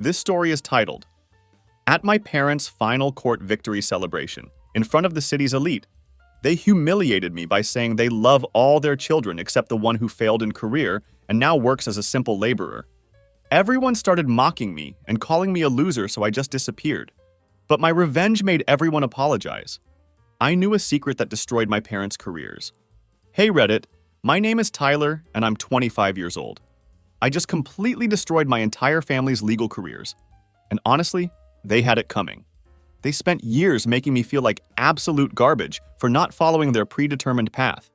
This story is titled, At My Parents' Final Court Victory Celebration, in front of the city's elite, they humiliated me by saying they love all their children except the one who failed in career and now works as a simple laborer. Everyone started mocking me and calling me a loser, so I just disappeared. But my revenge made everyone apologize. I knew a secret that destroyed my parents' careers. Hey Reddit, my name is Tyler and I'm 25 years old. I just completely destroyed my entire family's legal careers. And honestly, they had it coming. They spent years making me feel like absolute garbage for not following their predetermined path.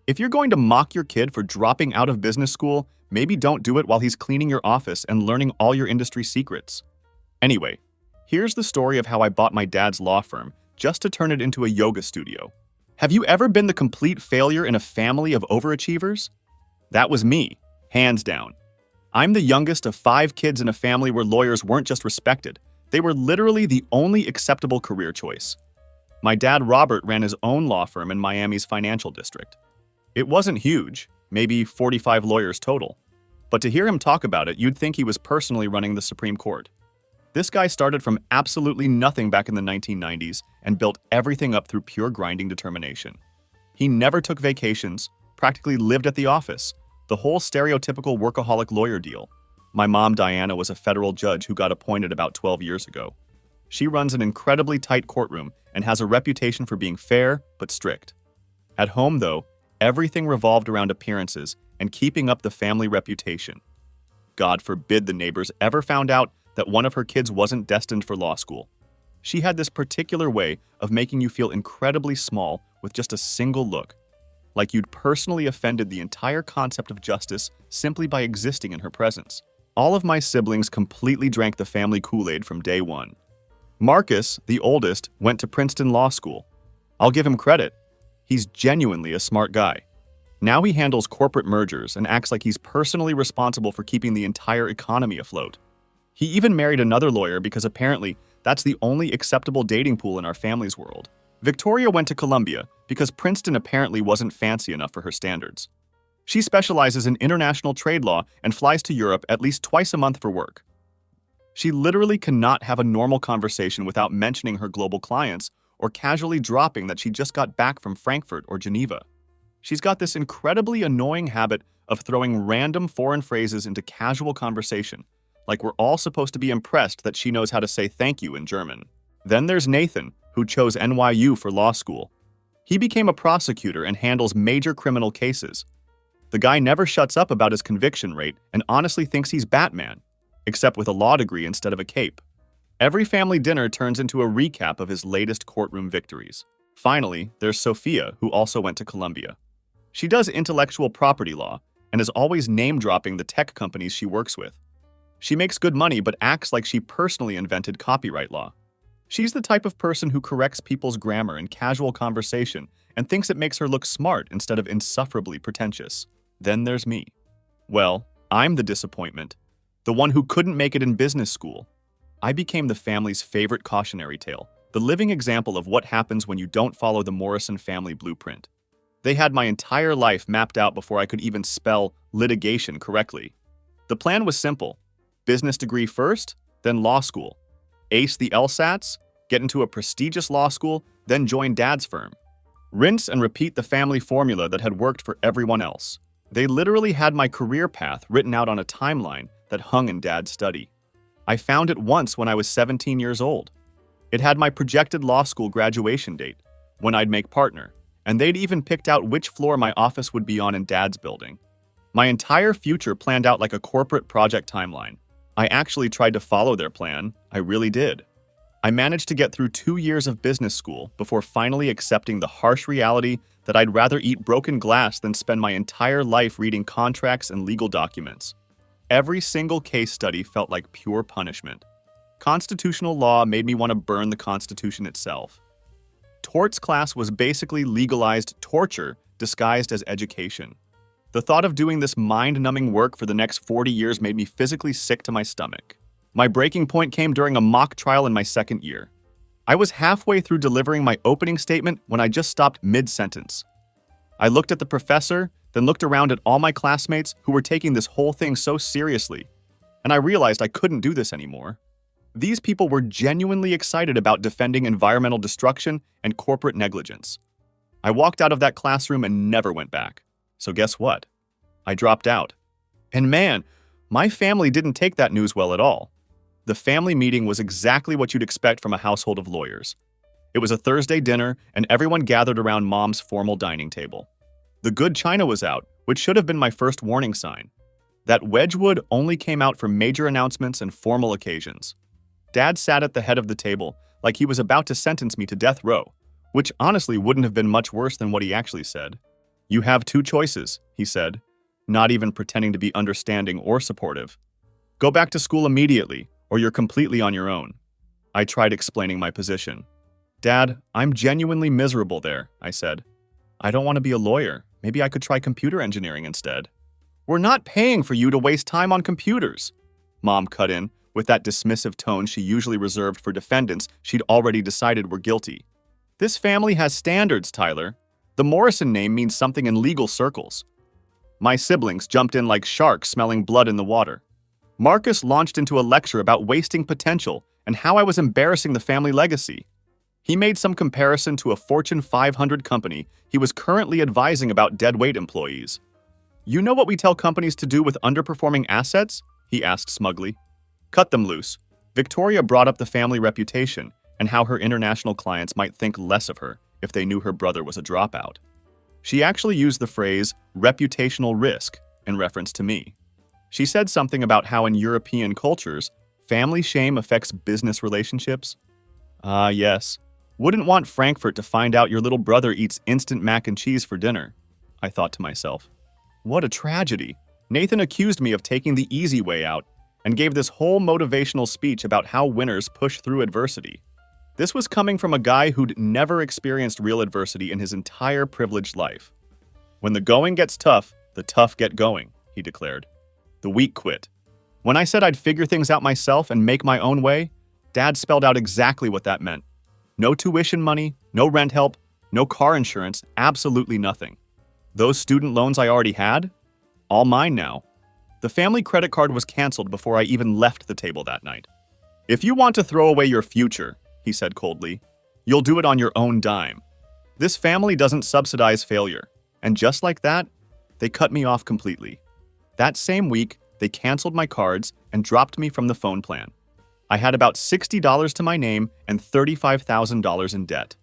If you're going to mock your kid for dropping out of business school, maybe don't do it while he's cleaning your office and learning all your industry secrets. Anyway, here's the story of how I bought my dad's law firm just to turn it into a yoga studio. Have you ever been the complete failure in a family of overachievers? That was me, hands down. I'm the youngest of 5 kids in a family where lawyers weren't just respected. They were literally the only acceptable career choice. My dad, Robert, ran his own law firm in Miami's financial district. It wasn't huge, maybe 45 lawyers total. But to hear him talk about it, you'd think he was personally running the Supreme Court. This guy started from absolutely nothing back in the 1990s and built everything up through pure grinding determination. He never took vacations, practically lived at the office, the whole stereotypical workaholic lawyer deal. My mom, Diana, was a federal judge who got appointed about 12 years ago. She runs an incredibly tight courtroom and has a reputation for being fair but strict. At home, though, everything revolved around appearances and keeping up the family reputation. God forbid the neighbors ever found out that one of her kids wasn't destined for law school. She had this particular way of making you feel incredibly small with just a single look, like you'd personally offended the entire concept of justice simply by existing in her presence. All of my siblings completely drank the family Kool-Aid from day one. Marcus, the oldest, went to Princeton Law School. I'll give him credit. He's genuinely a smart guy. Now he handles corporate mergers and acts like he's personally responsible for keeping the entire economy afloat. He even married another lawyer because apparently that's the only acceptable dating pool in our family's world. Victoria went to Columbia because Princeton apparently wasn't fancy enough for her standards. She specializes in international trade law and flies to Europe at least twice a month for work. She literally cannot have a normal conversation without mentioning her global clients or casually dropping that she just got back from Frankfurt or Geneva. She's got this incredibly annoying habit of throwing random foreign phrases into casual conversation, like we're all supposed to be impressed that she knows how to say thank you in German. Then there's Nathan, who chose NYU for law school. He became a prosecutor and handles major criminal cases. The guy never shuts up about his conviction rate and honestly thinks he's Batman, except with a law degree instead of a cape. Every family dinner turns into a recap of his latest courtroom victories. Finally, there's Sophia, who also went to Columbia. She does intellectual property law and is always name-dropping the tech companies she works with. She makes good money but acts like she personally invented copyright law. She's the type of person who corrects people's grammar in casual conversation and thinks it makes her look smart instead of insufferably pretentious. Then there's me. Well, I'm the disappointment, the one who couldn't make it in business school. I became the family's favorite cautionary tale, the living example of what happens when you don't follow the Morrison family blueprint. They had my entire life mapped out before I could even spell litigation correctly. The plan was simple: business degree first, then law school. Ace the LSATs, get into a prestigious law school, then join dad's firm. Rinse and repeat the family formula that had worked for everyone else. They literally had my career path written out on a timeline that hung in dad's study. I found it once when I was 17 years old. It had my projected law school graduation date, when I'd make partner, and they'd even picked out which floor my office would be on in dad's building. My entire future planned out like a corporate project timeline. I actually tried to follow their plan. I really did. I managed to get through 2 years of business school before finally accepting the harsh reality that I'd rather eat broken glass than spend my entire life reading contracts and legal documents. Every single case study felt like pure punishment. Constitutional law made me want to burn the Constitution itself. Torts class was basically legalized torture disguised as education. The thought of doing this mind-numbing work for the next 40 years made me physically sick to my stomach. My breaking point came during a mock trial in my second year. I was halfway through delivering my opening statement when I just stopped mid-sentence. I looked at the professor, then looked around at all my classmates who were taking this whole thing so seriously. and I realized I couldn't do this anymore. These people were genuinely excited about defending environmental destruction and corporate negligence. I walked out of that classroom and never went back. So guess what? I dropped out. And man, my family didn't take that news well at all. The family meeting was exactly what you'd expect from a household of lawyers. It was a Thursday dinner, and everyone gathered around Mom's formal dining table. The good china was out, which should have been my first warning sign. That Wedgwood only came out for major announcements and formal occasions. Dad sat at the head of the table like he was about to sentence me to death row, which honestly wouldn't have been much worse than what he actually said. "You have two choices," he said, not even pretending to be understanding or supportive. "Go back to school immediately, or you're completely on your own." I tried explaining my position. "Dad, I'm genuinely miserable there," I said. "I don't want to be a lawyer. Maybe I could try computer engineering instead." "We're not paying for you to waste time on computers," Mom cut in, with that dismissive tone she usually reserved for defendants she'd already decided were guilty. "This family has standards, Tyler. The Morrison name means something in legal circles." My siblings jumped in like sharks smelling blood in the water. Marcus launched into a lecture about wasting potential and how I was embarrassing the family legacy. He made some comparison to a Fortune 500 company he was currently advising about deadweight employees. "You know what we tell companies to do with underperforming assets?" he asked smugly. "Cut them loose." Victoria brought up the family reputation and how her international clients might think less of her if they knew her brother was a dropout. She actually used the phrase reputational risk in reference to me. She said something about how in European cultures, family shame affects business relationships. Ah, yes. Wouldn't want Frankfurt to find out your little brother eats instant mac and cheese for dinner, I thought to myself. What a tragedy. Nathan accused me of taking the easy way out and gave this whole motivational speech about how winners push through adversity. This was coming from a guy who'd never experienced real adversity in his entire privileged life. "When the going gets tough, the tough get going," he declared. "The weak quit." When I said I'd figure things out myself and make my own way, Dad spelled out exactly what that meant. No tuition money, no rent help, no car insurance, absolutely nothing. Those student loans I already had? All mine now. The family credit card was canceled before I even left the table that night. "If you want to throw away your future," he said coldly, "you'll do it on your own dime. This family doesn't subsidize failure." And just like that, they cut me off completely. That same week, they canceled my cards and dropped me from the phone plan. I had about $60 to my name and $35,000 in debt.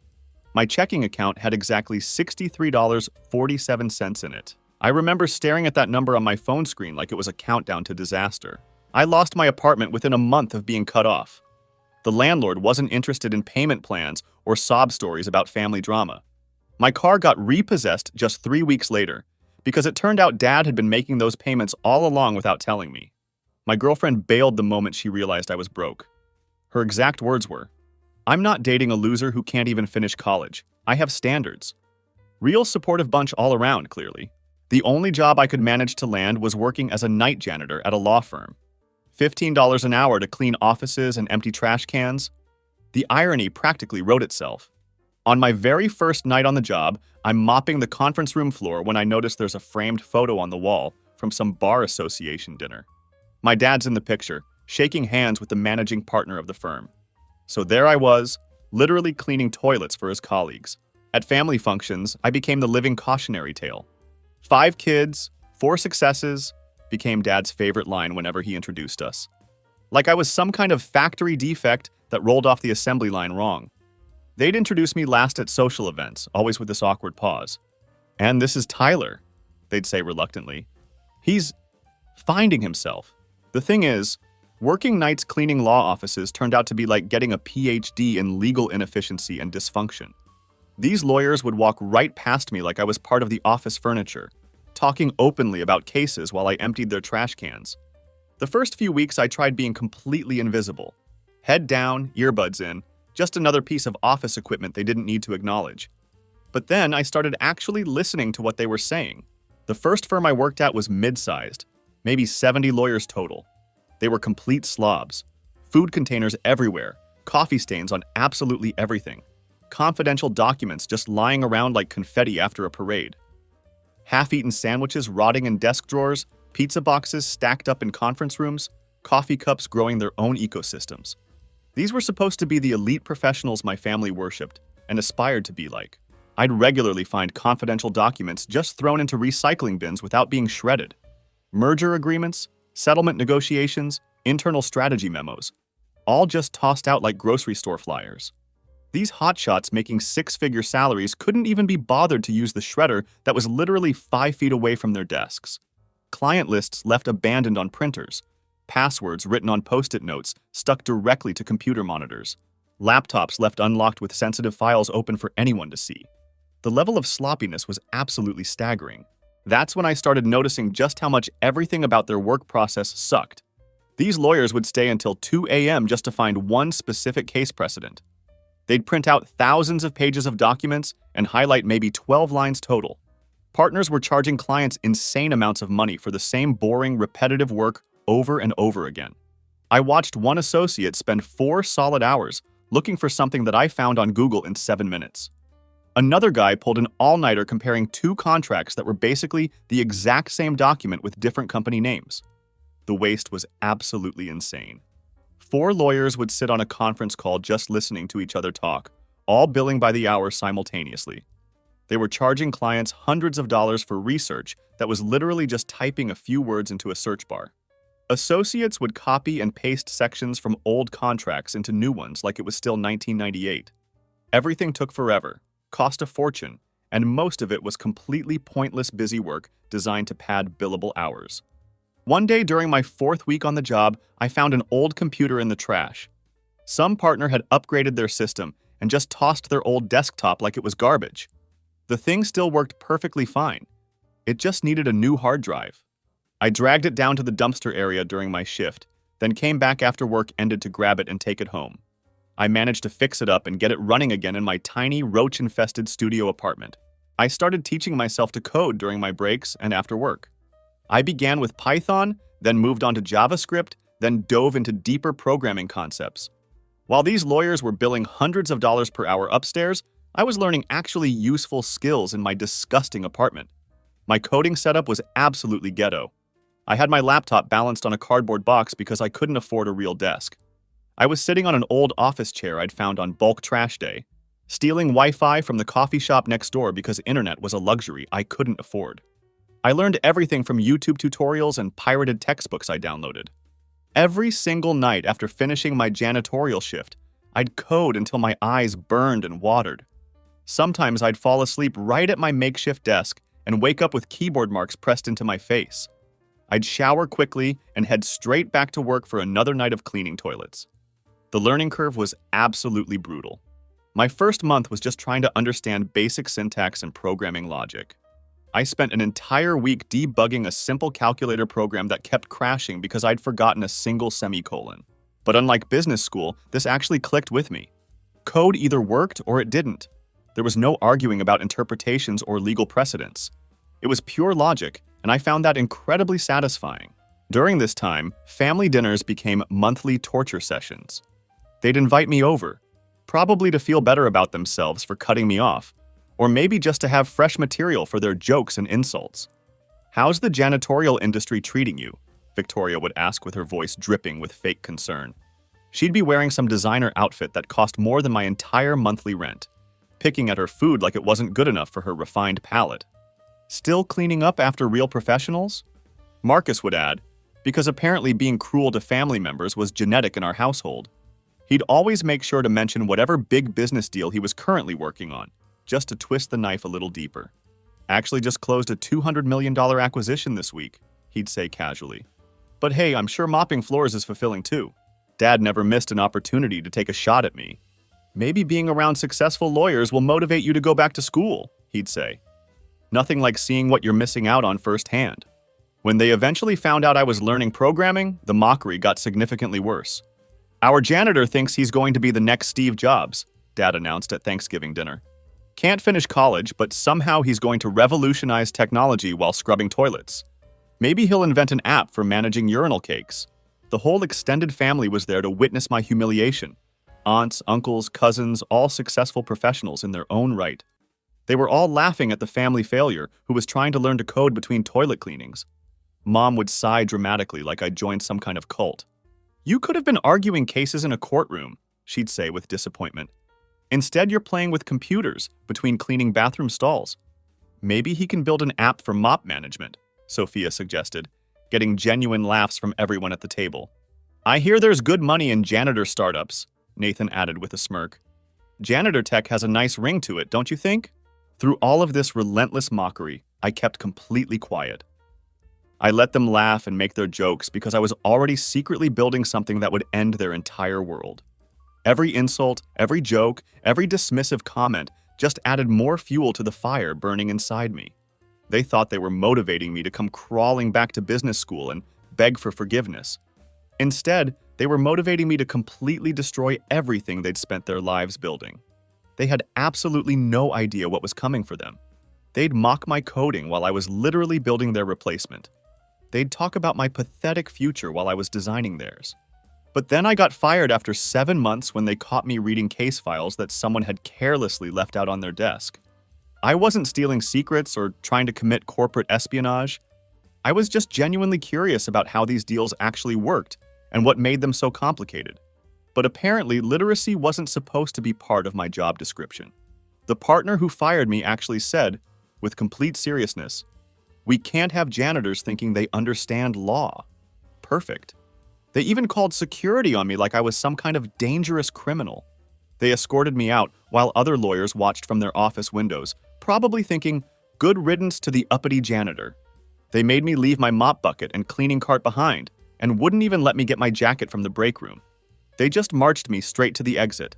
My checking account had exactly $63.47 in it. I remember staring at that number on my phone screen like it was a countdown to disaster. I lost my apartment within a month of being cut off. The landlord wasn't interested in payment plans or sob stories about family drama. My car got repossessed just 3 weeks later because it turned out Dad had been making those payments all along without telling me. My girlfriend bailed the moment she realized I was broke. Her exact words were, "I'm not dating a loser who can't even finish college. I have standards." Real supportive bunch all around, clearly. The only job I could manage to land was working as a night janitor at a law firm. $15 an hour to clean offices and empty trash cans. The irony practically wrote itself. On my very first night on the job, I'm mopping the conference room floor when I notice there's a framed photo on the wall from some bar association dinner. My dad's in the picture, shaking hands with the managing partner of the firm. So there I was, literally cleaning toilets for his colleagues. At family functions, I became the living cautionary tale. 5 kids, 4 successes, became Dad's favorite line whenever he introduced us. Like I was some kind of factory defect that rolled off the assembly line wrong. They'd introduce me last at social events, always with this awkward pause. "And this is Tyler," they'd say reluctantly. "He's finding himself." The thing is, working nights cleaning law offices turned out to be like getting a PhD in legal inefficiency and dysfunction. These lawyers would walk right past me like I was part of the office furniture, talking openly about cases while I emptied their trash cans. The first few weeks I tried being completely invisible. Head down, earbuds in, just another piece of office equipment they didn't need to acknowledge. But then I started actually listening to what they were saying. The first firm I worked at was mid-sized, maybe 70 lawyers total. They were complete slobs. Food containers everywhere, coffee stains on absolutely everything, confidential documents just lying around like confetti after a parade. Half-eaten sandwiches rotting in desk drawers, pizza boxes stacked up in conference rooms, coffee cups growing their own ecosystems. These were supposed to be the elite professionals my family worshipped and aspired to be like. I'd regularly find confidential documents just thrown into recycling bins without being shredded. Merger agreements, settlement negotiations, internal strategy memos, all just tossed out like grocery store flyers. These hotshots making six-figure salaries couldn't even be bothered to use the shredder that was literally 5 feet away from their desks. Client lists left abandoned on printers, passwords written on post-it notes stuck directly to computer monitors, laptops left unlocked with sensitive files open for anyone to see. The level of sloppiness was absolutely staggering. That's when I started noticing just how much everything about their work process sucked. These lawyers would stay until 2 a.m. just to find one specific case precedent. They'd print out thousands of pages of documents and highlight maybe 12 lines total. Partners were charging clients insane amounts of money for the same boring, repetitive work over and over again. I watched one associate spend 4 solid hours looking for something that I found on Google in 7 minutes. Another guy pulled an all-nighter comparing 2 contracts that were basically the exact same document with different company names. The waste was absolutely insane. 4 lawyers would sit on a conference call just listening to each other talk, all billing by the hour simultaneously. They were charging clients hundreds of dollars for research that was literally just typing a few words into a search bar. Associates would copy and paste sections from old contracts into new ones like it was still 1998. Everything took forever, cost a fortune, and most of it was completely pointless busy work designed to pad billable hours. One day during my 4th week on the job, I found an old computer in the trash. Some partner had upgraded their system and just tossed their old desktop like it was garbage. The thing still worked perfectly fine. It just needed a new hard drive. I dragged it down to the dumpster area during my shift, then came back after work ended to grab it and take it home. I managed to fix it up and get it running again in my tiny, roach-infested studio apartment. I started teaching myself to code during my breaks and after work. I began with Python, then moved on to JavaScript, then dove into deeper programming concepts. While these lawyers were billing hundreds of dollars per hour upstairs, I was learning actually useful skills in my disgusting apartment. My coding setup was absolutely ghetto. I had my laptop balanced on a cardboard box because I couldn't afford a real desk. I was sitting on an old office chair I'd found on bulk trash day, stealing Wi-Fi from the coffee shop next door because internet was a luxury I couldn't afford. I learned everything from YouTube tutorials and pirated textbooks I downloaded. Every single night after finishing my janitorial shift, I'd code until my eyes burned and watered. Sometimes I'd fall asleep right at my makeshift desk and wake up with keyboard marks pressed into my face. I'd shower quickly and head straight back to work for another night of cleaning toilets. The learning curve was absolutely brutal. My first month was just trying to understand basic syntax and programming logic. I spent an entire week debugging a simple calculator program that kept crashing because I'd forgotten a single semicolon. But unlike business school, this actually clicked with me. Code either worked or it didn't. There was no arguing about interpretations or legal precedents. It was pure logic, and I found that incredibly satisfying. During this time, family dinners became monthly torture sessions. They'd invite me over, probably to feel better about themselves for cutting me off, or maybe just to have fresh material for their jokes and insults. "How's the janitorial industry treating you?" Victoria would ask with her voice dripping with fake concern. She'd be wearing some designer outfit that cost more than my entire monthly rent, picking at her food like it wasn't good enough for her refined palate. "Still cleaning up after real professionals?" Marcus would add, because apparently being cruel to family members was genetic in our household. He'd always make sure to mention whatever big business deal he was currently working on, just to twist the knife a little deeper. "Actually just closed a $200 million acquisition this week," he'd say casually. "But hey, I'm sure mopping floors is fulfilling too. Dad never missed an opportunity to take a shot at me. Maybe being around successful lawyers will motivate you to go back to school," he'd say. Nothing like seeing what you're missing out on firsthand. When they eventually found out I was learning programming, the mockery got significantly worse. "Our janitor thinks he's going to be the next Steve Jobs," Dad announced at Thanksgiving dinner. "Can't finish college, but somehow he's going to revolutionize technology while scrubbing toilets. Maybe he'll invent an app for managing urinal cakes." The whole extended family was there to witness my humiliation. Aunts, uncles, cousins, all successful professionals in their own right. They were all laughing at the family failure who was trying to learn to code between toilet cleanings. Mom would sigh dramatically like I'd joined some kind of cult. "You could have been arguing cases in a courtroom," she'd say with disappointment. "Instead, you're playing with computers between cleaning bathroom stalls." "Maybe he can build an app for mop management," Sophia suggested, getting genuine laughs from everyone at the table. "I hear there's good money in janitor startups," Nathan added with a smirk. "Janitor tech has a nice ring to it, don't you think?" Through all of this relentless mockery, I kept completely quiet. I let them laugh and make their jokes because I was already secretly building something that would end their entire world. Every insult, every joke, every dismissive comment just added more fuel to the fire burning inside me. They thought they were motivating me to come crawling back to business school and beg for forgiveness. Instead, they were motivating me to completely destroy everything they'd spent their lives building. They had absolutely no idea what was coming for them. They'd mock my coding while I was literally building their replacement. They'd talk about my pathetic future while I was designing theirs. But then I got fired after 7 months when they caught me reading case files that someone had carelessly left out on their desk. I wasn't stealing secrets or trying to commit corporate espionage. I was just genuinely curious about how these deals actually worked and what made them so complicated. But apparently, literacy wasn't supposed to be part of my job description. The partner who fired me actually said, with complete seriousness, "We can't have janitors thinking they understand law." Perfect. They even called security on me like I was some kind of dangerous criminal. They escorted me out while other lawyers watched from their office windows, probably thinking, "Good riddance to the uppity janitor." They made me leave my mop bucket and cleaning cart behind, and wouldn't even let me get my jacket from the break room. They just marched me straight to the exit.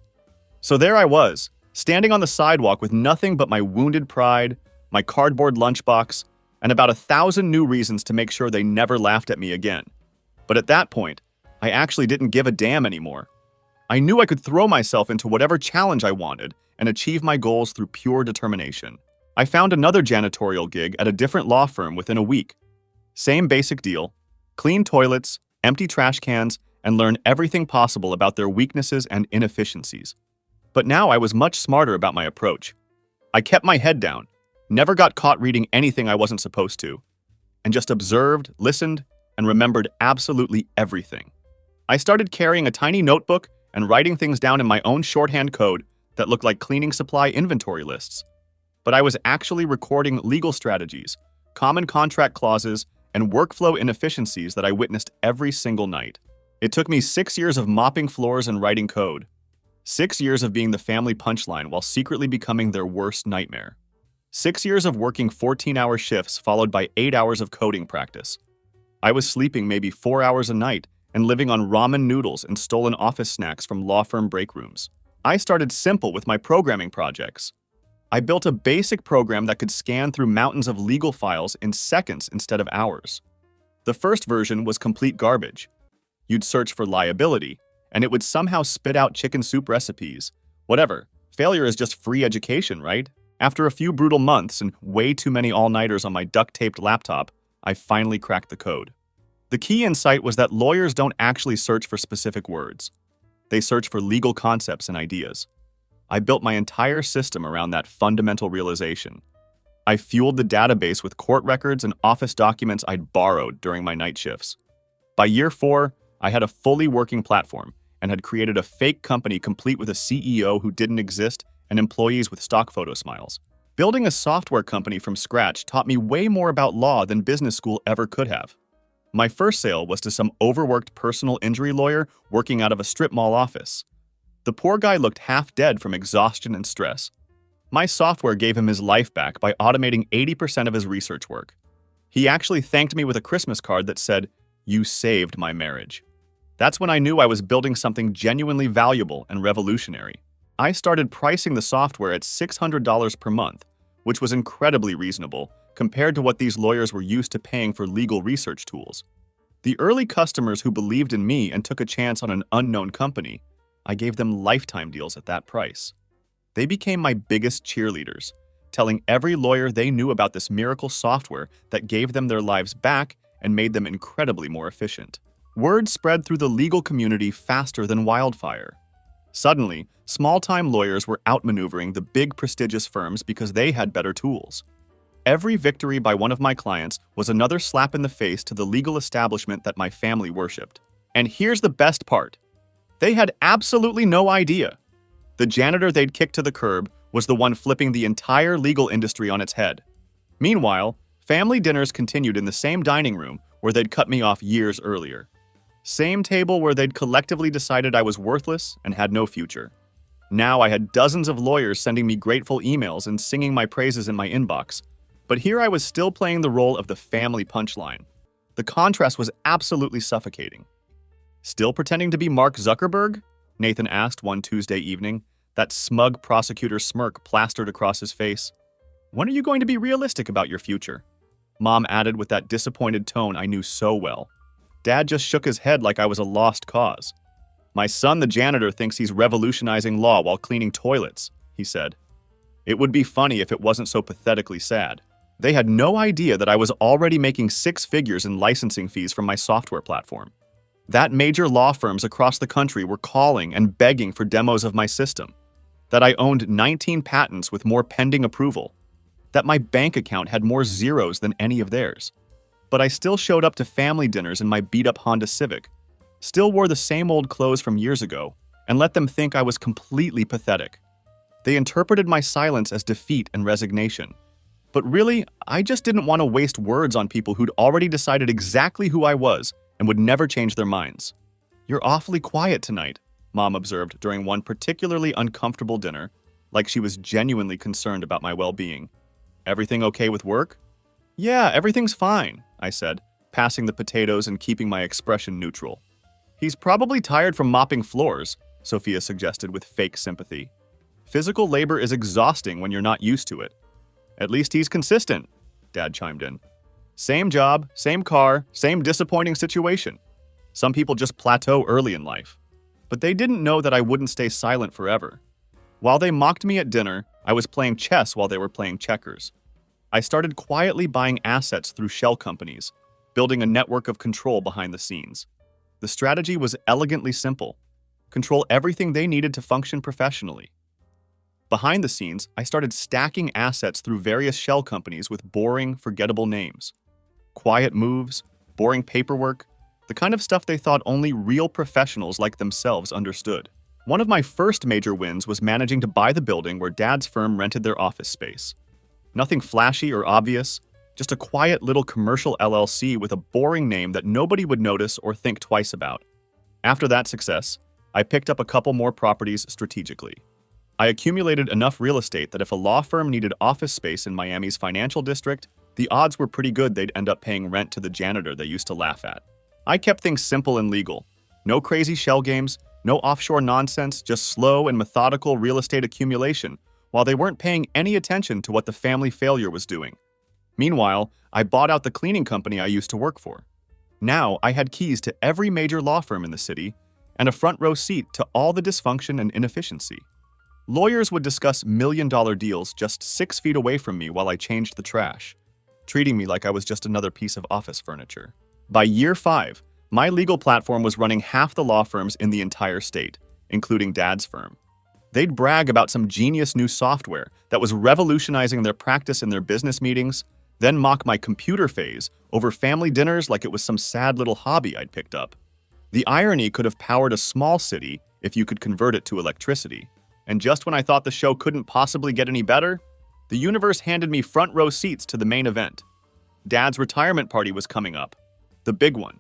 So there I was, standing on the sidewalk with nothing but my wounded pride, my cardboard lunchbox, and about 1,000 new reasons to make sure they never laughed at me again. But at that point, I actually didn't give a damn anymore. I knew I could throw myself into whatever challenge I wanted and achieve my goals through pure determination. I found another janitorial gig at a different law firm within a week. Same basic deal: clean toilets, empty trash cans, and learn everything possible about their weaknesses and inefficiencies. But now I was much smarter about my approach. I kept my head down, never got caught reading anything I wasn't supposed to, and just observed, listened, and remembered absolutely everything. I started carrying a tiny notebook and writing things down in my own shorthand code that looked like cleaning supply inventory lists. But I was actually recording legal strategies, common contract clauses, and workflow inefficiencies that I witnessed every single night. It took me 6 years of mopping floors and writing code. 6 years of being the family punchline while secretly becoming their worst nightmare. 6 years of working 14-hour shifts followed by 8 hours of coding practice. I was sleeping maybe 4 hours a night and living on ramen noodles and stolen office snacks from law firm break rooms. I started simple with my programming projects. I built a basic program that could scan through mountains of legal files in seconds instead of hours. The first version was complete garbage. You'd search for liability, and it would somehow spit out chicken soup recipes. Whatever. Failure is just free education, right? After a few brutal months and way too many all-nighters on my duct-taped laptop, I finally cracked the code. The key insight was that lawyers don't actually search for specific words. They search for legal concepts and ideas. I built my entire system around that fundamental realization. I fueled the database with court records and office documents I'd borrowed during my night shifts. By year 4, I had a fully working platform and had created a fake company complete with a CEO who didn't exist and employees with stock photo smiles. Building a software company from scratch taught me way more about law than business school ever could have. My first sale was to some overworked personal injury lawyer working out of a strip mall office. The poor guy looked half dead from exhaustion and stress. My software gave him his life back by automating 80% of his research work. He actually thanked me with a Christmas card that said, "You saved my marriage." That's when I knew I was building something genuinely valuable and revolutionary. I started pricing the software at $600 per month, which was incredibly reasonable compared to what these lawyers were used to paying for legal research tools. The early customers who believed in me and took a chance on an unknown company, I gave them lifetime deals at that price. They became my biggest cheerleaders, telling every lawyer they knew about this miracle software that gave them their lives back and made them incredibly more efficient. Word spread through the legal community faster than wildfire. Suddenly, small-time lawyers were outmaneuvering the big prestigious firms because they had better tools. Every victory by one of my clients was another slap in the face to the legal establishment that my family worshipped. And here's the best part. They had absolutely no idea. The janitor they'd kicked to the curb was the one flipping the entire legal industry on its head. Meanwhile, family dinners continued in the same dining room where they'd cut me off years earlier. Same table where they'd collectively decided I was worthless and had no future. Now I had dozens of lawyers sending me grateful emails and singing my praises in my inbox. But here I was still playing the role of the family punchline. The contrast was absolutely suffocating. "Still pretending to be Mark Zuckerberg?" Nathan asked one Tuesday evening, that smug prosecutor smirk plastered across his face. "When are you going to be realistic about your future?" Mom added with that disappointed tone I knew so well. Dad just shook his head like I was a lost cause. "My son, the janitor, thinks he's revolutionizing law while cleaning toilets," he said. It would be funny if it wasn't so pathetically sad. They had no idea that I was already making 6 figures in licensing fees from my software platform. That major law firms across the country were calling and begging for demos of my system. That I owned 19 patents with more pending approval. That my bank account had more zeros than any of theirs. But I still showed up to family dinners in my beat-up Honda Civic, still wore the same old clothes from years ago, and let them think I was completely pathetic. They interpreted my silence as defeat and resignation. But really, I just didn't want to waste words on people who'd already decided exactly who I was and would never change their minds. "You're awfully quiet tonight," Mom observed during one particularly uncomfortable dinner, like she was genuinely concerned about my well-being. "Everything okay with work?" "Yeah, everything's fine," I said, passing the potatoes and keeping my expression neutral. "He's probably tired from mopping floors," Sophia suggested with fake sympathy. "Physical labor is exhausting when you're not used to it." "At least he's consistent," Dad chimed in. "Same job, same car, same disappointing situation. Some people just plateau early in life." But they didn't know that I wouldn't stay silent forever. While they mocked me at dinner, I was playing chess while they were playing checkers. I started quietly buying assets through shell companies, building a network of control behind the scenes. The strategy was elegantly simple: control everything they needed to function professionally. Behind the scenes, I started stacking assets through various shell companies with boring, forgettable names. Quiet moves, boring paperwork, the kind of stuff they thought only real professionals like themselves understood. One of my first major wins was managing to buy the building where Dad's firm rented their office space. Nothing flashy or obvious, just a quiet little commercial LLC with a boring name that nobody would notice or think twice about. After that success, I picked up a couple more properties strategically. I accumulated enough real estate that if a law firm needed office space in Miami's financial district, the odds were pretty good they'd end up paying rent to the janitor they used to laugh at. I kept things simple and legal. No crazy shell games, no offshore nonsense, just slow and methodical real estate accumulation, while they weren't paying any attention to what the family failure was doing. Meanwhile, I bought out the cleaning company I used to work for. Now, I had keys to every major law firm in the city and a front row seat to all the dysfunction and inefficiency. Lawyers would discuss million-dollar deals just 6 feet away from me while I changed the trash, treating me like I was just another piece of office furniture. By year 5, my legal platform was running half the law firms in the entire state, including Dad's firm. They'd brag about some genius new software that was revolutionizing their practice in their business meetings, then mock my computer phase over family dinners like it was some sad little hobby I'd picked up. The irony could have powered a small city if you could convert it to electricity. And just when I thought the show couldn't possibly get any better, the universe handed me front row seats to the main event. Dad's retirement party was coming up. The big one.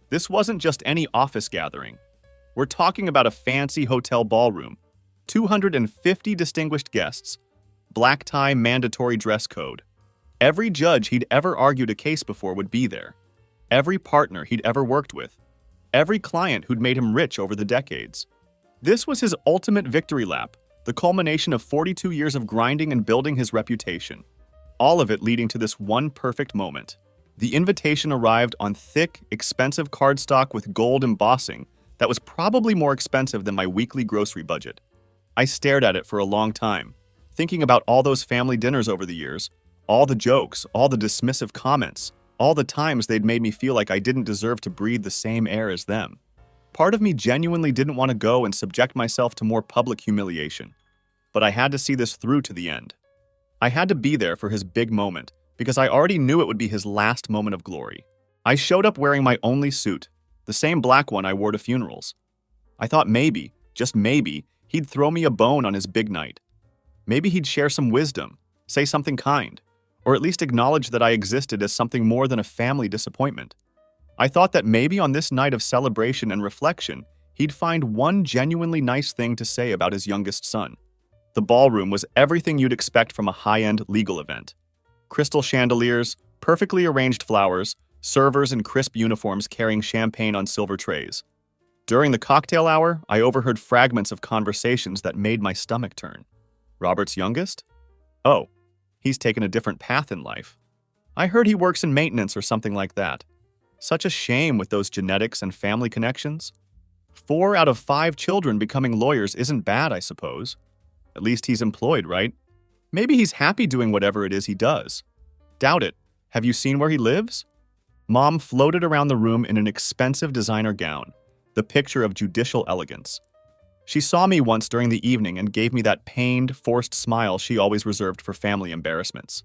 This wasn't just any office gathering. We're talking about a fancy hotel ballroom, 250 distinguished guests, black tie mandatory dress code. Every judge he'd ever argued a case before would be there. Every partner he'd ever worked with. Every client who'd made him rich over the decades. This was his ultimate victory lap, the culmination of 42 years of grinding and building his reputation. All of it leading to this one perfect moment. The invitation arrived on thick, expensive cardstock with gold embossing that was probably more expensive than my weekly grocery budget. I stared at it for a long time, thinking about all those family dinners over the years, all the jokes, all the dismissive comments, all the times they'd made me feel like I didn't deserve to breathe the same air as them. Part of me genuinely didn't want to go and subject myself to more public humiliation, but I had to see this through to the end. I had to be there for his big moment, because I already knew it would be his last moment of glory. I showed up wearing my only suit, the same black one I wore to funerals. I thought maybe, just maybe, he'd throw me a bone on his big night. Maybe he'd share some wisdom, say something kind, or at least acknowledge that I existed as something more than a family disappointment. I thought that maybe on this night of celebration and reflection, he'd find one genuinely nice thing to say about his youngest son. The ballroom was everything you'd expect from a high-end legal event. Crystal chandeliers, perfectly arranged flowers, servers in crisp uniforms carrying champagne on silver trays. During the cocktail hour, I overheard fragments of conversations that made my stomach turn. Robert's youngest? Oh, he's taken a different path in life. I heard he works in maintenance or something like that. Such a shame with those genetics and family connections. 4 out of 5 children becoming lawyers isn't bad, I suppose. At least he's employed, right? Maybe he's happy doing whatever it is he does. Doubt it. Have you seen where he lives? Mom floated around the room in an expensive designer gown, the picture of judicial elegance. She saw me once during the evening and gave me that pained, forced smile she always reserved for family embarrassments.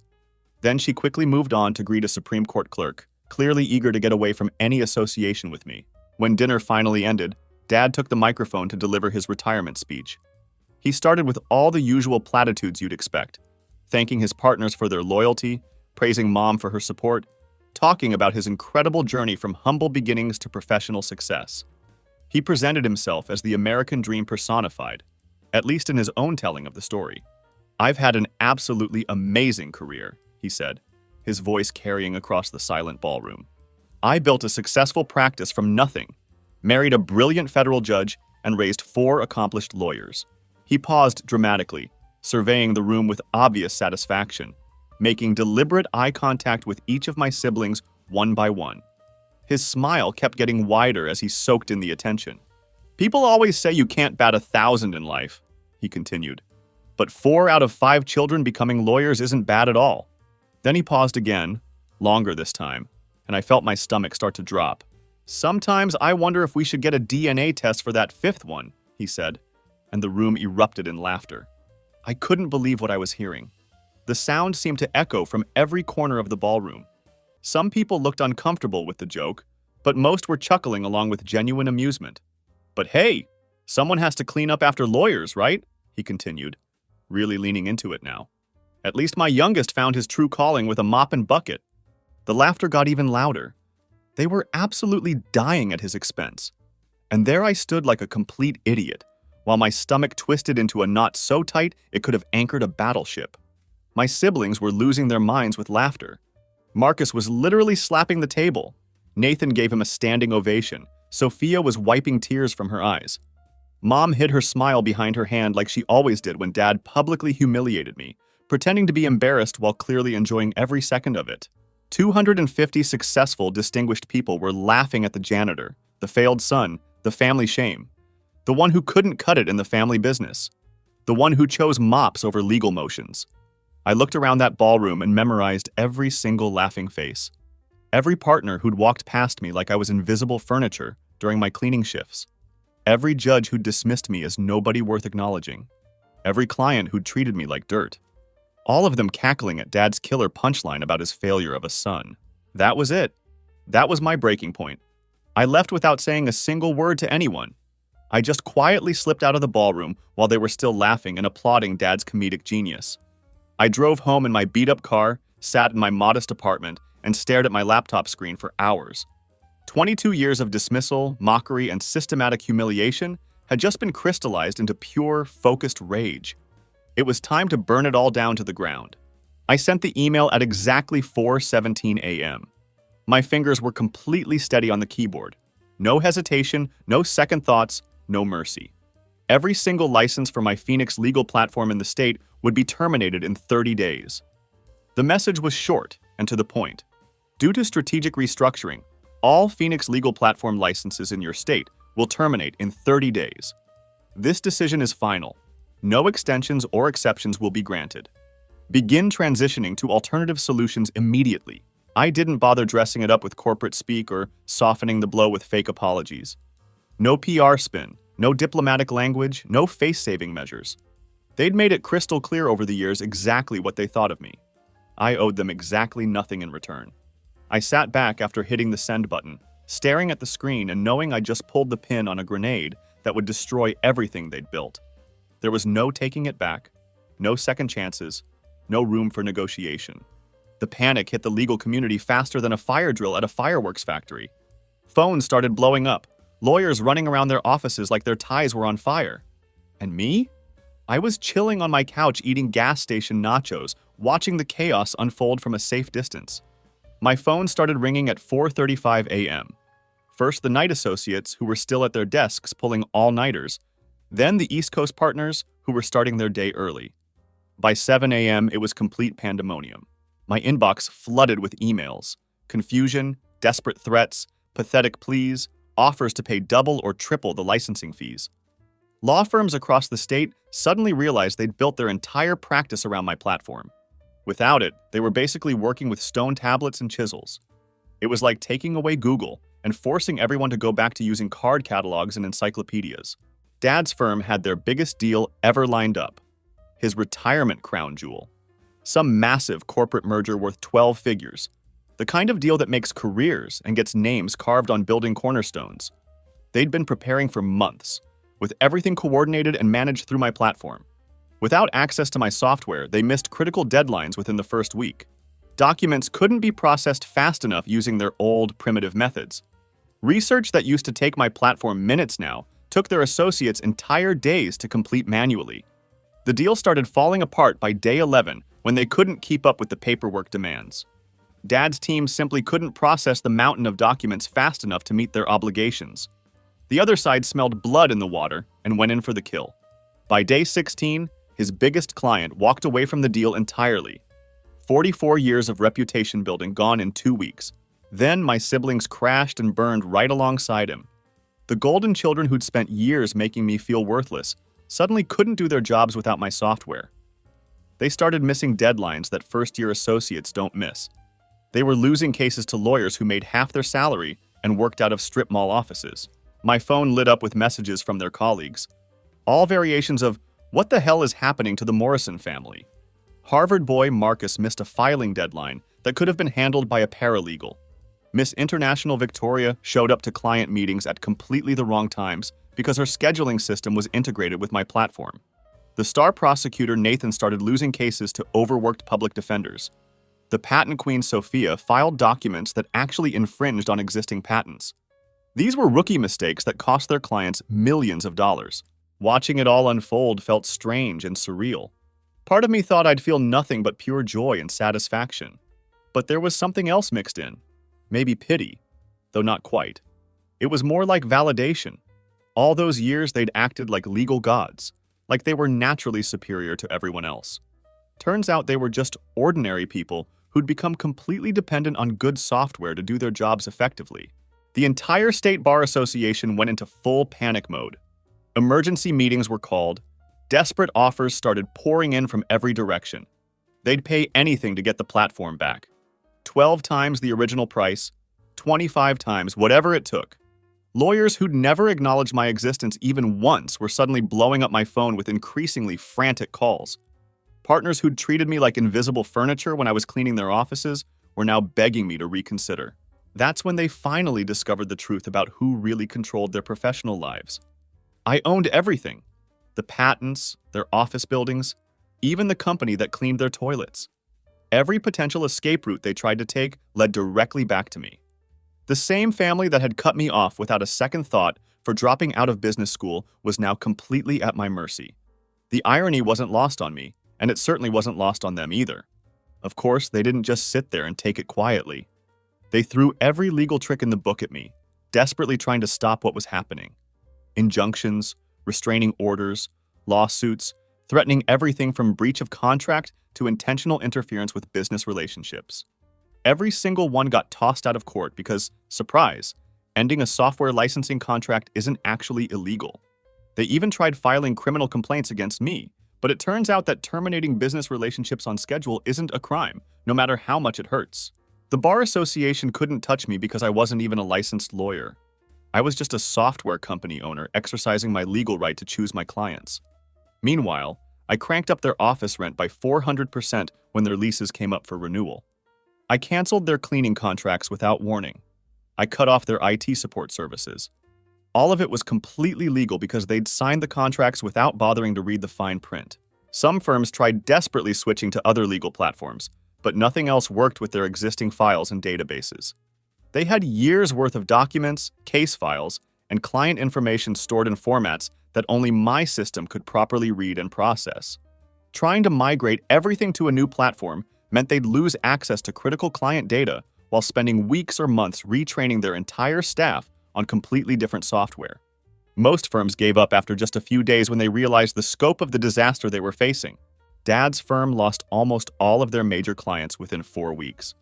Then she quickly moved on to greet a Supreme Court clerk, clearly eager to get away from any association with me. When dinner finally ended, Dad took the microphone to deliver his retirement speech. He started with all the usual platitudes you'd expect, thanking his partners for their loyalty, praising Mom for her support, talking about his incredible journey from humble beginnings to professional success. He presented himself as the American dream personified, at least in his own telling of the story. "I've had an absolutely amazing career," he said, his voice carrying across the silent ballroom. "I built a successful practice from nothing, married a brilliant federal judge, and raised 4 accomplished lawyers." He paused dramatically, surveying the room with obvious satisfaction, making deliberate eye contact with each of my siblings one by one. His smile kept getting wider as he soaked in the attention. "People always say you can't bat 1,000 in life," he continued. "But 4 out of 5 children becoming lawyers isn't bad at all." Then he paused again, longer this time, and I felt my stomach start to drop. "Sometimes I wonder if we should get a DNA test for that 5th one," he said, and the room erupted in laughter. I couldn't believe what I was hearing. The sound seemed to echo from every corner of the ballroom. Some people looked uncomfortable with the joke, but most were chuckling along with genuine amusement. "But hey, someone has to clean up after lawyers, right?" he continued, really leaning into it now. "At least my youngest found his true calling with a mop and bucket." The laughter got even louder. They were absolutely dying at his expense. And there I stood like a complete idiot, while my stomach twisted into a knot so tight it could have anchored a battleship. My siblings were losing their minds with laughter. Marcus was literally slapping the table. Nathan gave him a standing ovation. Sophia was wiping tears from her eyes. Mom hid her smile behind her hand like she always did when Dad publicly humiliated me, pretending to be embarrassed while clearly enjoying every second of it. 250 successful, distinguished people were laughing at the janitor, the failed son, the family shame, the one who couldn't cut it in the family business, the one who chose mops over legal motions. I looked around that ballroom and memorized every single laughing face. Every partner who'd walked past me like I was invisible furniture during my cleaning shifts. Every judge who'd dismissed me as nobody worth acknowledging. Every client who'd treated me like dirt. All of them cackling at Dad's killer punchline about his failure of a son. That was it. That was my breaking point. I left without saying a single word to anyone. I just quietly slipped out of the ballroom while they were still laughing and applauding Dad's comedic genius. I drove home in my beat-up car, sat in my modest apartment, and stared at my laptop screen for hours. 22 years of dismissal, mockery, and systematic humiliation had just been crystallized into pure, focused rage. It was time to burn it all down to the ground. I sent the email at exactly 4:17 a.m. My fingers were completely steady on the keyboard. No hesitation, no second thoughts, no mercy. Every single license for my Phoenix legal platform in the state would be terminated in 30 days. The message was short and to the point. Due to strategic restructuring, all Phoenix legal platform licenses in your state will terminate in 30 days. This decision is final. No extensions or exceptions will be granted. Begin transitioning to alternative solutions immediately. I didn't bother dressing it up with corporate speak or softening the blow with fake apologies. No PR spin, no diplomatic language, no face-saving measures. They'd made it crystal clear over the years exactly what they thought of me. I owed them exactly nothing in return. I sat back after hitting the send button, staring at the screen and knowing I just pulled the pin on a grenade that would destroy everything they'd built. There was no taking it back, no second chances, no room for negotiation. The panic hit the legal community faster than a fire drill at a fireworks factory. Phones started blowing up, lawyers running around their offices like their ties were on fire. And me? I was chilling on my couch eating gas station nachos, watching the chaos unfold from a safe distance. My phone started ringing at 4:35 a.m. First the night associates, who were still at their desks pulling all-nighters, then the East Coast partners, who were starting their day early. By 7 a.m., it was complete pandemonium. My inbox flooded with emails, confusion, desperate threats, pathetic pleas, offers to pay double or triple the licensing fees. Law firms across the state suddenly realized they'd built their entire practice around my platform. Without it, they were basically working with stone tablets and chisels. It was like taking away Google and forcing everyone to go back to using card catalogs and encyclopedias. Dad's firm had their biggest deal ever lined up, his retirement crown jewel. Some massive corporate merger worth 12 figures, the kind of deal that makes careers and gets names carved on building cornerstones. They'd been preparing for months, with everything coordinated and managed through my platform. Without access to my software, they missed critical deadlines within the first week. Documents couldn't be processed fast enough using their old, primitive methods. Research that used to take my platform minutes now took their associates entire days to complete manually. The deal started falling apart by day 11 when they couldn't keep up with the paperwork demands. Dad's team simply couldn't process the mountain of documents fast enough to meet their obligations. The other side smelled blood in the water and went in for the kill. By day 16, his biggest client walked away from the deal entirely. 44 years of reputation building gone in 2 weeks. Then my siblings crashed and burned right alongside him. The golden children who'd spent years making me feel worthless suddenly couldn't do their jobs without my software. They started missing deadlines that first-year associates don't miss. They were losing cases to lawyers who made half their salary and worked out of strip mall offices. My phone lit up with messages from their colleagues, all variations of, "What the hell is happening to the Morrison family?" Harvard boy Marcus missed a filing deadline that could have been handled by a paralegal. Miss International Victoria showed up to client meetings at completely the wrong times because her scheduling system was integrated with my platform. The star prosecutor Nathan started losing cases to overworked public defenders. The patent queen Sophia filed documents that actually infringed on existing patents. These were rookie mistakes that cost their clients millions of dollars. Watching it all unfold felt strange and surreal. Part of me thought I'd feel nothing but pure joy and satisfaction. But there was something else mixed in. Maybe pity, though not quite. It was more like validation. All those years they'd acted like legal gods, like they were naturally superior to everyone else. Turns out they were just ordinary people who'd become completely dependent on good software to do their jobs effectively. The entire State Bar Association went into full panic mode. Emergency meetings were called. Desperate offers started pouring in from every direction. They'd pay anything to get the platform back. 12 times the original price, 25 times whatever it took. Lawyers who'd never acknowledged my existence even once were suddenly blowing up my phone with increasingly frantic calls. Partners who'd treated me like invisible furniture when I was cleaning their offices were now begging me to reconsider. That's when they finally discovered the truth about who really controlled their professional lives. I owned everything. The patents, their office buildings, even the company that cleaned their toilets. Every potential escape route they tried to take led directly back to me. The same family that had cut me off without a second thought for dropping out of business school was now completely at my mercy. The irony wasn't lost on me, and it certainly wasn't lost on them either. Of course, they didn't just sit there and take it quietly. They threw every legal trick in the book at me, desperately trying to stop what was happening. Injunctions, restraining orders, lawsuits, threatening everything from breach of contract to intentional interference with business relationships. Every single one got tossed out of court because, surprise, ending a software licensing contract isn't actually illegal. They even tried filing criminal complaints against me, but it turns out that terminating business relationships on schedule isn't a crime, no matter how much it hurts. The Bar Association couldn't touch me because I wasn't even a licensed lawyer. I was just a software company owner exercising my legal right to choose my clients. Meanwhile, I cranked up their office rent by 400% when their leases came up for renewal. I canceled their cleaning contracts without warning. I cut off their IT support services. All of it was completely legal because they'd signed the contracts without bothering to read the fine print. Some firms tried desperately switching to other legal platforms, but nothing else worked with their existing files and databases. They had years' worth of documents, case files, and client information stored in formats that only my system could properly read and process. Trying to migrate everything to a new platform meant they'd lose access to critical client data while spending weeks or months retraining their entire staff on completely different software. Most firms gave up after just a few days when they realized the scope of the disaster they were facing. Dad's firm lost almost all of their major clients within 4 weeks.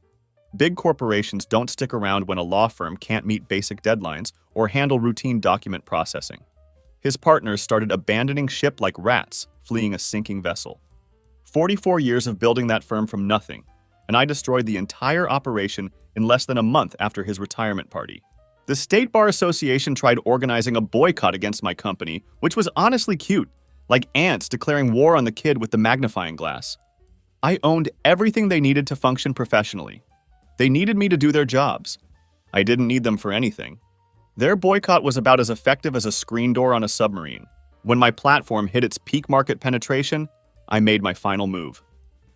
Big corporations don't stick around when a law firm can't meet basic deadlines or handle routine document processing. His partners started abandoning ship like rats, fleeing a sinking vessel. 44 years of building that firm from nothing, and I destroyed the entire operation in less than a month after his retirement party. The State Bar Association tried organizing a boycott against my company, which was honestly cute, like ants declaring war on the kid with the magnifying glass. I owned everything they needed to function professionally. They needed me to do their jobs. I didn't need them for anything. Their boycott was about as effective as a screen door on a submarine. When my platform hit its peak market penetration, I made my final move.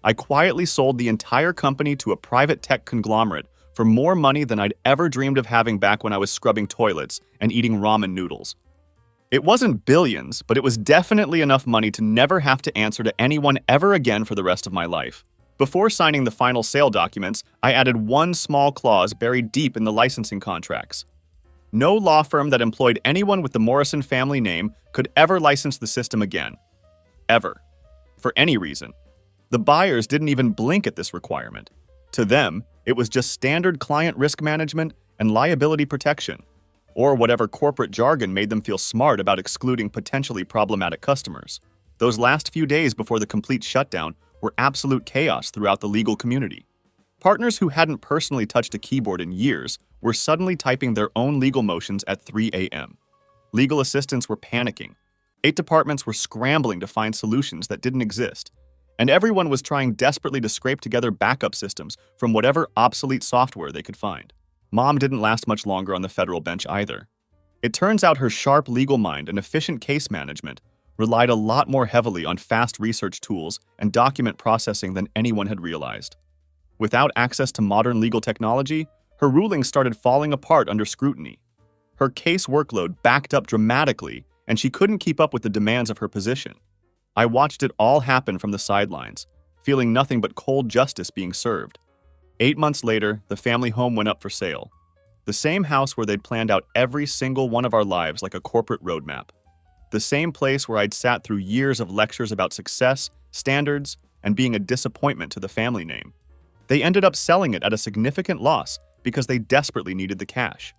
I quietly sold the entire company to a private tech conglomerate for more money than I'd ever dreamed of having back when I was scrubbing toilets and eating ramen noodles. It wasn't billions, but it was definitely enough money to never have to answer to anyone ever again for the rest of my life. Before signing the final sale documents, I added one small clause buried deep in the licensing contracts. No law firm that employed anyone with the Morrison family name could ever license the system again. Ever. For any reason. The buyers didn't even blink at this requirement. To them, it was just standard client risk management and liability protection, or whatever corporate jargon made them feel smart about excluding potentially problematic customers. Those last few days before the complete shutdown were absolute chaos throughout the legal community. Partners who hadn't personally touched a keyboard in years were suddenly typing their own legal motions at 3 a.m. Legal assistants were panicking. 8 departments were scrambling to find solutions that didn't exist. And everyone was trying desperately to scrape together backup systems from whatever obsolete software they could find. Mom didn't last much longer on the federal bench either. It turns out her sharp legal mind and efficient case management relied a lot more heavily on fast research tools and document processing than anyone had realized. Without access to modern legal technology, her rulings started falling apart under scrutiny. Her case workload backed up dramatically, and she couldn't keep up with the demands of her position. I watched it all happen from the sidelines, feeling nothing but cold justice being served. 8 months later, the family home went up for sale. The same house where they'd planned out every single one of our lives like a corporate roadmap. The same place where I'd sat through years of lectures about success, standards, and being a disappointment to the family name. They ended up selling it at a significant loss because they desperately needed the cash.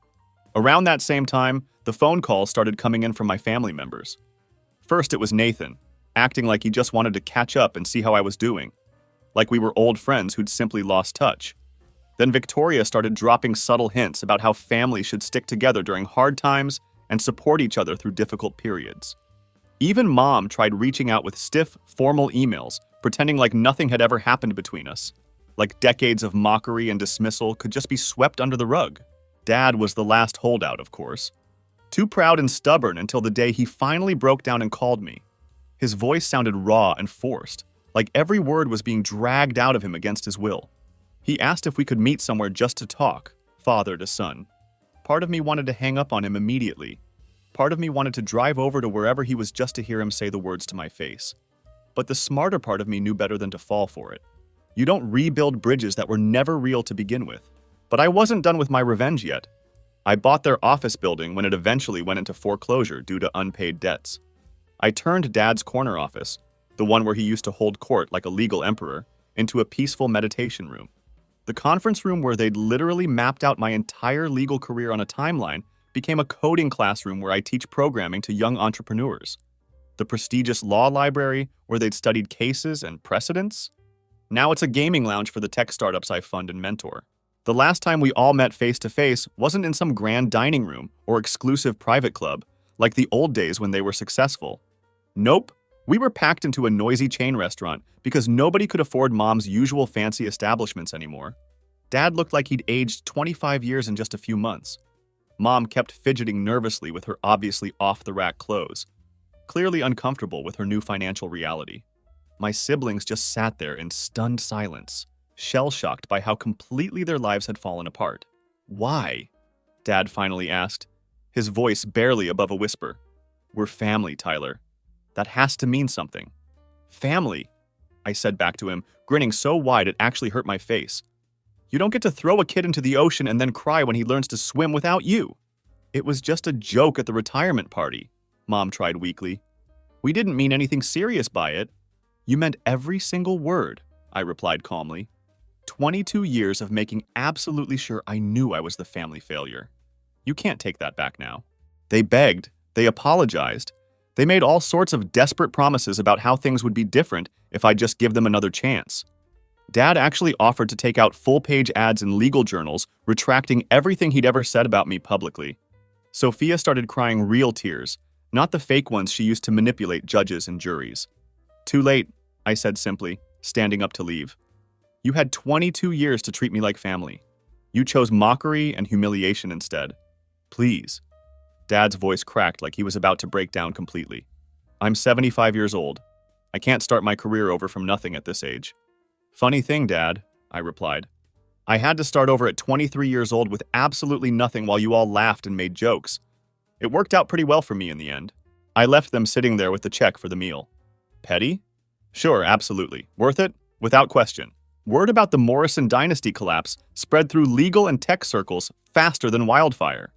Around that same time, the phone calls started coming in from my family members. First, it was Nathan, acting like he just wanted to catch up and see how I was doing, like we were old friends who'd simply lost touch. Then Victoria started dropping subtle hints about how families should stick together during hard times and support each other through difficult periods. Even Mom tried reaching out with stiff, formal emails, pretending like nothing had ever happened between us, like decades of mockery and dismissal could just be swept under the rug. Dad was the last holdout, of course. Too proud and stubborn until the day he finally broke down and called me. His voice sounded raw and forced, like every word was being dragged out of him against his will. He asked if we could meet somewhere just to talk, father to son. Part of me wanted to hang up on him immediately. Part of me wanted to drive over to wherever he was just to hear him say the words to my face. But the smarter part of me knew better than to fall for it. You don't rebuild bridges that were never real to begin with. But I wasn't done with my revenge yet. I bought their office building when it eventually went into foreclosure due to unpaid debts. I turned Dad's corner office, the one where he used to hold court like a legal emperor, into a peaceful meditation room. The conference room where they'd literally mapped out my entire legal career on a timeline became a coding classroom where I teach programming to young entrepreneurs. The prestigious law library where they'd studied cases and precedents. Now it's a gaming lounge for the tech startups I fund and mentor. The last time we all met face-to-face wasn't in some grand dining room or exclusive private club, like the old days when they were successful. Nope, we were packed into a noisy chain restaurant because nobody could afford Mom's usual fancy establishments anymore. Dad looked like he'd aged 25 years in just a few months. Mom kept fidgeting nervously with her obviously off-the-rack clothes, clearly uncomfortable with her new financial reality. My siblings just sat there in stunned silence, shell-shocked by how completely their lives had fallen apart. "Why?" Dad finally asked, his voice barely above a whisper. "We're family, Tyler. That has to mean something." "Family," I said back to him, grinning so wide it actually hurt my face. "You don't get to throw a kid into the ocean and then cry when he learns to swim without you." "It was just a joke at the retirement party," Mom tried weakly. "We didn't mean anything serious by it." "You meant every single word," I replied calmly. 22 years of making absolutely sure I knew I was the family failure. You can't take that back now. They begged, they apologized, they made all sorts of desperate promises about how things would be different if I'd just give them another chance. Dad actually offered to take out full-page ads in legal journals, retracting everything he'd ever said about me publicly. Sophia started crying real tears, not the fake ones she used to manipulate judges and juries. "Too late," I said simply, standing up to leave. "You had 22 years to treat me like family. You chose mockery and humiliation instead. Please." Dad's voice cracked like he was about to break down completely. "I'm 75 years old. I can't start my career over from nothing at this age." "Funny thing, Dad," I replied. "I had to start over at 23 years old with absolutely nothing while you all laughed and made jokes. It worked out pretty well for me in the end." I left them sitting there with the check for the meal. "Petty? Sure, absolutely. Worth it? Without question." Word about the Morrison dynasty collapse spread through legal and tech circles faster than wildfire.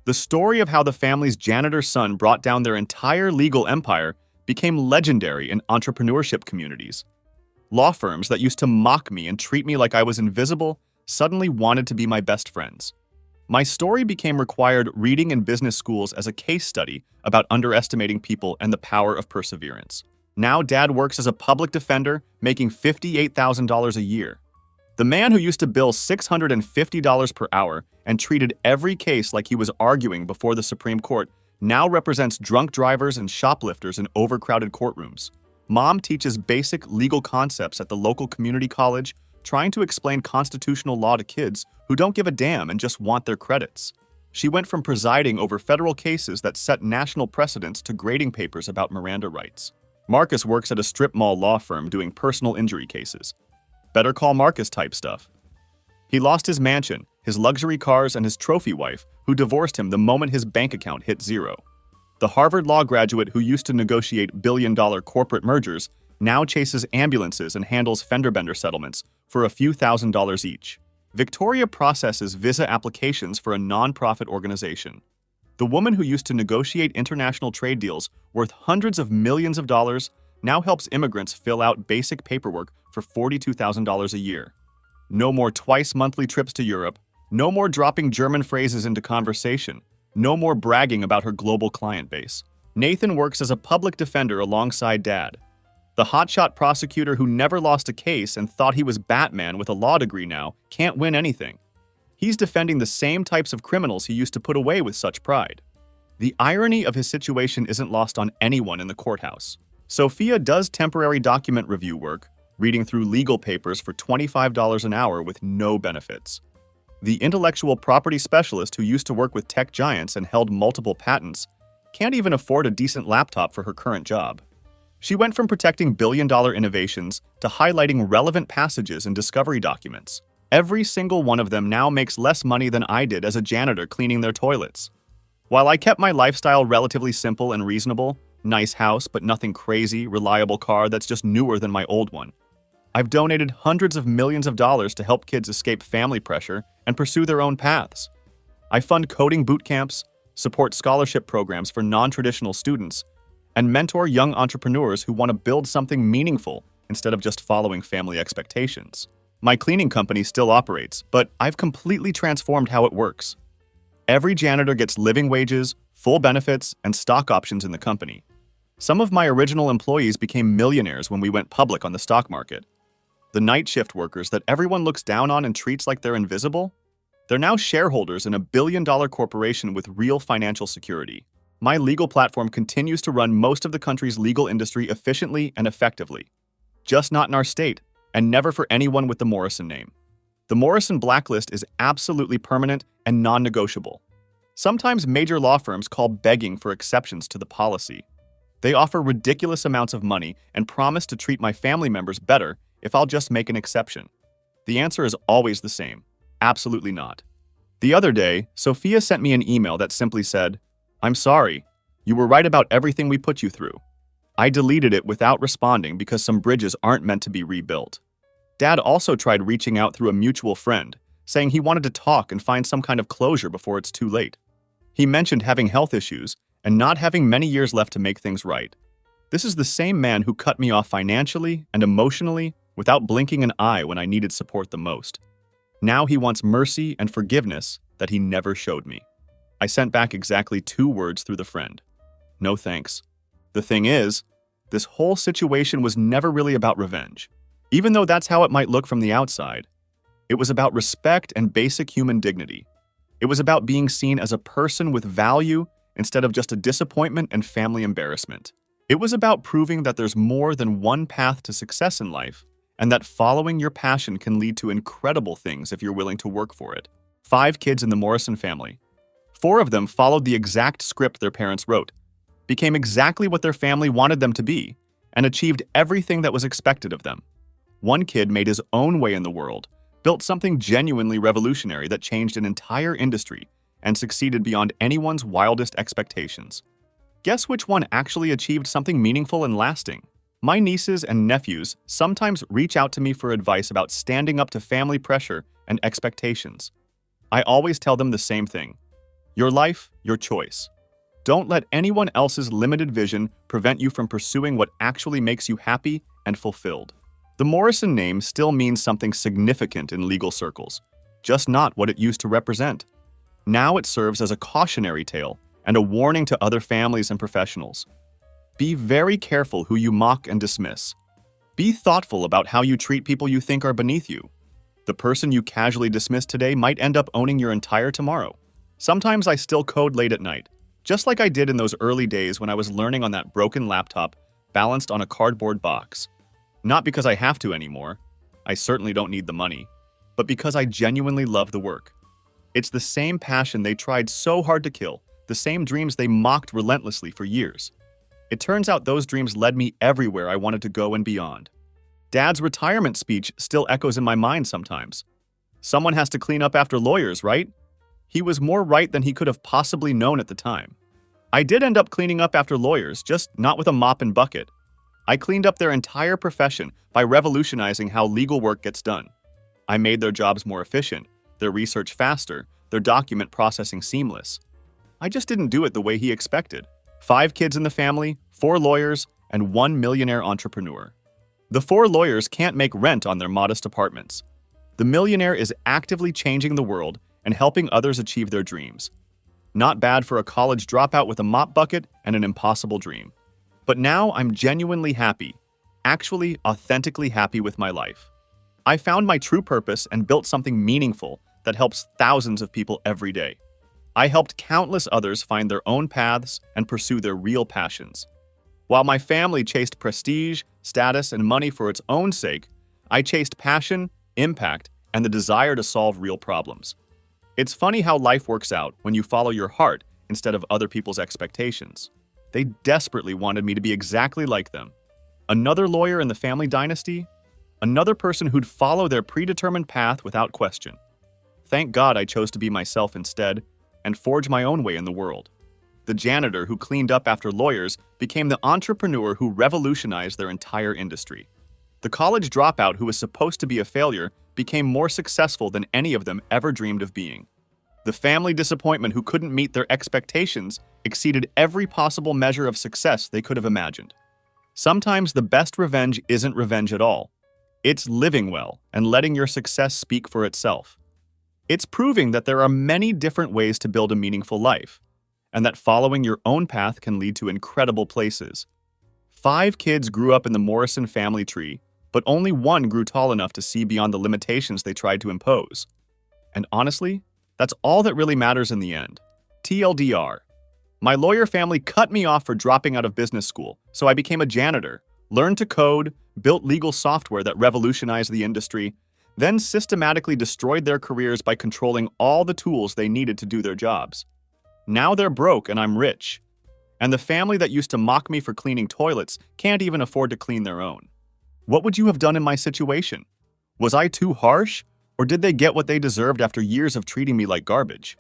The story of how the family's janitor's son brought down their entire legal empire became legendary in entrepreneurship communities. Law firms that used to mock me and treat me like I was invisible suddenly wanted to be my best friends. My story became required reading in business schools as a case study about underestimating people and the power of perseverance. Now Dad works as a public defender, making $58,000 a year. The man who used to bill $650 per hour and treated every case like he was arguing before the Supreme Court now represents drunk drivers and shoplifters in overcrowded courtrooms. Mom teaches basic legal concepts at the local community college, trying to explain constitutional law to kids who don't give a damn and just want their credits. She went from presiding over federal cases that set national precedents to grading papers about Miranda rights. Marcus works at a strip mall law firm doing personal injury cases. Better Call Marcus type stuff. He lost his mansion, his luxury cars, and his trophy wife, who divorced him the moment his bank account hit zero. The Harvard law graduate who used to negotiate billion-dollar corporate mergers now chases ambulances and handles fender bender settlements for a few $1,000s each. Victoria processes visa applications for a non-profit organization. The woman who used to negotiate international trade deals worth hundreds of millions of dollars now helps immigrants fill out basic paperwork for $42,000 a year. No more twice-monthly trips to Europe, no more dropping German phrases into conversation, no more bragging about her global client base. Nathan works as a public defender alongside Dad. The hotshot prosecutor who never lost a case and thought he was Batman with a law degree now can't win anything. He's defending the same types of criminals he used to put away with such pride. The irony of his situation isn't lost on anyone in the courthouse. Sophia does temporary document review work, reading through legal papers for $25 an hour with no benefits. The intellectual property specialist who used to work with tech giants and held multiple patents can't even afford a decent laptop for her current job. She went from protecting billion-dollar innovations to highlighting relevant passages in discovery documents. Every single one of them now makes less money than I did as a janitor cleaning their toilets. While I kept my lifestyle relatively simple and reasonable, nice house but nothing crazy, reliable car that's just newer than my old one, I've donated hundreds of millions of dollars to help kids escape family pressure and pursue their own paths. I fund coding boot camps, support scholarship programs for non-traditional students, and mentor young entrepreneurs who want to build something meaningful instead of just following family expectations. My cleaning company still operates, but I've completely transformed how it works. Every janitor gets living wages, full benefits, and stock options in the company. Some of my original employees became millionaires when we went public on the stock market. The night shift workers that everyone looks down on and treats like they're invisible? They're now shareholders in a billion-dollar corporation with real financial security. My legal platform continues to run most of the country's legal industry efficiently and effectively. Just not in our state, and never for anyone with the Morrison name. The Morrison blacklist is absolutely permanent and non-negotiable. Sometimes major law firms call begging for exceptions to the policy. They offer ridiculous amounts of money and promise to treat my family members better if I'll just make an exception. The answer is always the same: absolutely not. The other day, Sophia sent me an email that simply said, "I'm sorry. You were right about everything we put you through." I deleted it without responding because some bridges aren't meant to be rebuilt. Dad also tried reaching out through a mutual friend, saying he wanted to talk and find some kind of closure before it's too late. He mentioned having health issues and not having many years left to make things right. This is the same man who cut me off financially and emotionally without blinking an eye when I needed support the most. Now he wants mercy and forgiveness that he never showed me. I sent back exactly 2 words through the friend: "No thanks." The thing is, this whole situation was never really about revenge. Even though that's how it might look from the outside, it was about respect and basic human dignity. It was about being seen as a person with value instead of just a disappointment and family embarrassment. It was about proving that there's more than one path to success in life, and that following your passion can lead to incredible things if you're willing to work for it. 5 kids in the Morrison family. 4 of them followed the exact script their parents wrote, became exactly what their family wanted them to be, and achieved everything that was expected of them. 1 kid made his own way in the world, built something genuinely revolutionary that changed an entire industry, and succeeded beyond anyone's wildest expectations. Guess which one actually achieved something meaningful and lasting? My nieces and nephews sometimes reach out to me for advice about standing up to family pressure and expectations. I always tell them the same thing: your life, your choice. Don't let anyone else's limited vision prevent you from pursuing what actually makes you happy and fulfilled. The Morrison name still means something significant in legal circles, just not what it used to represent. Now it serves as a cautionary tale and a warning to other families and professionals. Be very careful who you mock and dismiss. Be thoughtful about how you treat people you think are beneath you. The person you casually dismiss today might end up owning your entire tomorrow. Sometimes I still code late at night, just like I did in those early days when I was learning on that broken laptop balanced on a cardboard box. Not because I have to anymore. I certainly don't need the money, but because I genuinely love the work. It's the same passion they tried so hard to kill, the same dreams they mocked relentlessly for years. It turns out those dreams led me everywhere I wanted to go and beyond. Dad's retirement speech still echoes in my mind sometimes. Someone has to clean up after lawyers, right? He was more right than he could have possibly known at the time. I did end up cleaning up after lawyers, just not with a mop and bucket. I cleaned up their entire profession by revolutionizing how legal work gets done. I made their jobs more efficient, their research faster, their document processing seamless. I just didn't do it the way he expected. 5 kids in the family, 4 lawyers, and 1 millionaire entrepreneur. The 4 lawyers can't make rent on their modest apartments. The millionaire is actively changing the world and helping others achieve their dreams. Not bad for a college dropout with a mop bucket and an impossible dream. But now I'm genuinely happy, actually authentically happy with my life. I found my true purpose and built something meaningful that helps thousands of people every day. I helped countless others find their own paths and pursue their real passions. While my family chased prestige, status, and money for its own sake, I chased passion, impact, and the desire to solve real problems. It's funny how life works out when you follow your heart instead of other people's expectations. They desperately wanted me to be exactly like them. Another lawyer in the family dynasty? Another person who'd follow their predetermined path without question. Thank God I chose to be myself instead and forge my own way in the world. The janitor who cleaned up after lawyers became the entrepreneur who revolutionized their entire industry. The college dropout who was supposed to be a failure became more successful than any of them ever dreamed of being. The family disappointment who couldn't meet their expectations exceeded every possible measure of success they could have imagined. Sometimes the best revenge isn't revenge at all. It's living well and letting your success speak for itself. It's proving that there are many different ways to build a meaningful life, and that following your own path can lead to incredible places. 5 kids grew up in the Morrison family tree, but only 1 grew tall enough to see beyond the limitations they tried to impose. And honestly, that's all that really matters in the end. TLDR. My lawyer family cut me off for dropping out of business school, so I became a janitor, learned to code, built legal software that revolutionized the industry, then systematically destroyed their careers by controlling all the tools they needed to do their jobs. Now they're broke and I'm rich. And the family that used to mock me for cleaning toilets can't even afford to clean their own. What would you have done in my situation? Was I too harsh? Or did they get what they deserved after years of treating me like garbage?